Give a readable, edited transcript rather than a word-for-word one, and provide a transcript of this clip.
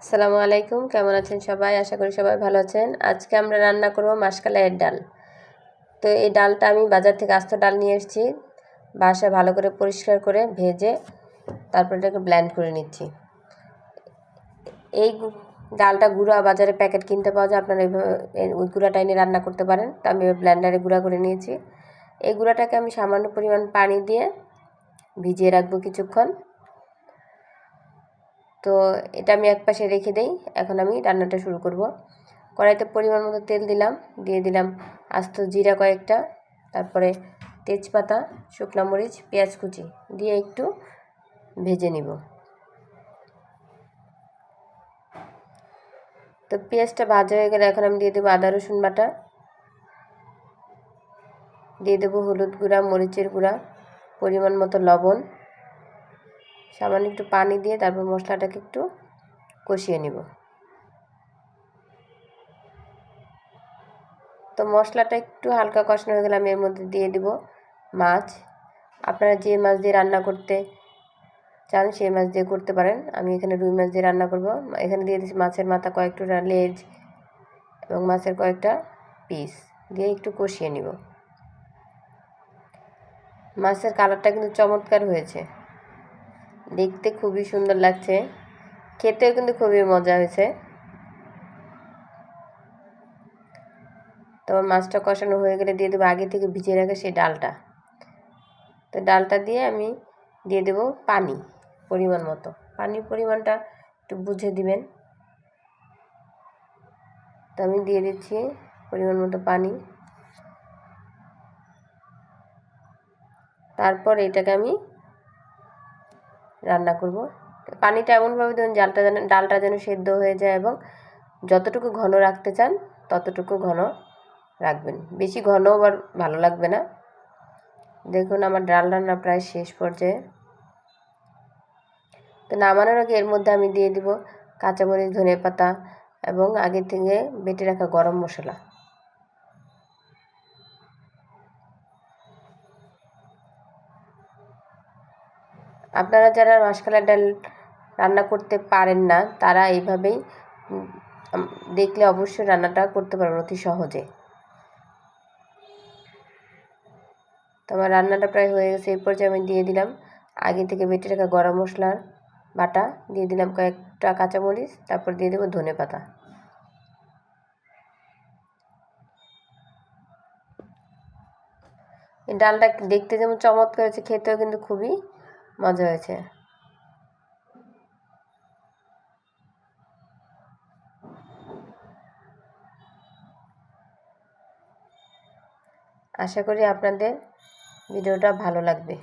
আসসালামু আলাইকুম, কেমন আছেন সবাই? আশা করি সবাই ভালো আছেন। আজকে আমরা রান্না করব মাসকালাইয়ের ডাল। তো এই ডালটা আমি বাজার থেকে আস্ত ডাল নিয়ে এসেছি, বাসায় ভালো করে পরিষ্কার করে ভেজে তারপর এটাকে ব্লেন্ড করে নিচ্ছি। এই ডালটা গুঁড়া বাজারে প্যাকেট কিনতে পাওয়া যায়, আপনারা ওই গুঁড়াটা এনে রান্না করতে পারেন। তো আমি ব্লেন্ডারে গুঁড়া করে নিয়েছি। এই গুঁড়াটাকে আমি সামান্য পরিমাণ পানি দিয়ে ভিজিয়ে রাখবো কিছুক্ষণ। তো এটা আমি একপাশে রেখে দেই। এখন আমি রান্নাটা শুরু করব। কড়াইতে পরিমাণ মতো তেল দিলাম, দিয়ে দিলাম আস্ত জিরা কয়েকটা, তারপরে তেজপাতা, শুকনো মরিচ, পেঁয়াজ কুচি দিয়ে একটু ভেজে নিব। তো পেঁয়াজটা ভাজা হয়ে গেলে এখন আমি দিয়ে দেবো আদা রসুন বাটা, দিয়ে দেবো হলুদ গুঁড়া, মরিচের গুঁড়া, পরিমাণ মতো লবণ, সামান্য একটু পানি দিয়ে তারপর মশলাটাকে একটু কষিয়ে নিব। তো মশলাটা একটু হালকা কষানো হয়ে গেলে আমি এর মধ্যে দিয়ে দিব মাছ। আপনারা যে মাছ দিয়ে রান্না করতে চান সেই মাছ দিয়ে করতে পারেন। আমি এখানে রুই মাছ দিয়ে রান্না করব। এখানে দিয়ে দিচ্ছি মাছের মাথা, কয়েকটা লেজ এবং মাছের কয়েকটা পিস দিয়ে একটু কষিয়ে নিব। মাছের কালারটা কিন্তু চমৎকার হয়েছে, দেখতে খুবই সুন্দর লাগছে, খেতেও কিন্তু খুবই মজা হয়েছে। তো মাছটা কষানো হয়ে গেলে দিয়ে দেবো আগে থেকে ভিজিয়ে রাখা সেই ডালটা। তো ডালটা দিয়ে আমি দিয়ে দেব পানি পরিমাণ মতো। পানির পরিমাণটা একটু বুঝে দিবেন। তো আমি দিয়ে দিচ্ছি পরিমাণ মতো পানি। তারপর এটাকে আমি রান্না করব। পানিটা এমনভাবে দেবেন ডালটা যেন সেদ্ধ হয়ে যায়, এবং যতটুকু ঘন রাখতে চান ততটুকু ঘন রাখবেন। বেশি ঘন আবার ভালো লাগবে না। দেখুন আমার ডাল রান্না প্রায় শেষ পর্যায়ে। তো নামানোর আগে এর মধ্যে আমি দিয়ে দিব কাঁচামরিচ, ধনেপাতা এবং আগে থেকে বেটে রাখা গরম মশলা। আপনারা যারা মাসকালাইয়ের ডাল রান্না করতে পারেন না তারা এইভাবেই দেখলে অবশ্যই রান্নাটা করতে পারবেন অতি সহজে। তো আমার রান্নাটা প্রায় হয়ে গেছে। এই পর্যায়ে আমি দিয়ে দিলাম আগে থেকে বেটে রাখা গরম মশলার বাটা, দিয়ে দিলাম কয়েকটা কাঁচামরিচ, তারপর দিয়ে দেবো ধনেপাতা। এই ডালটা দেখতে যেমন চমৎকার হয়েছে, খেতেও কিন্তু খুবই মজা হয়েছে। আশা করি আপনাদের ভিডিওটা ভালো লাগবে।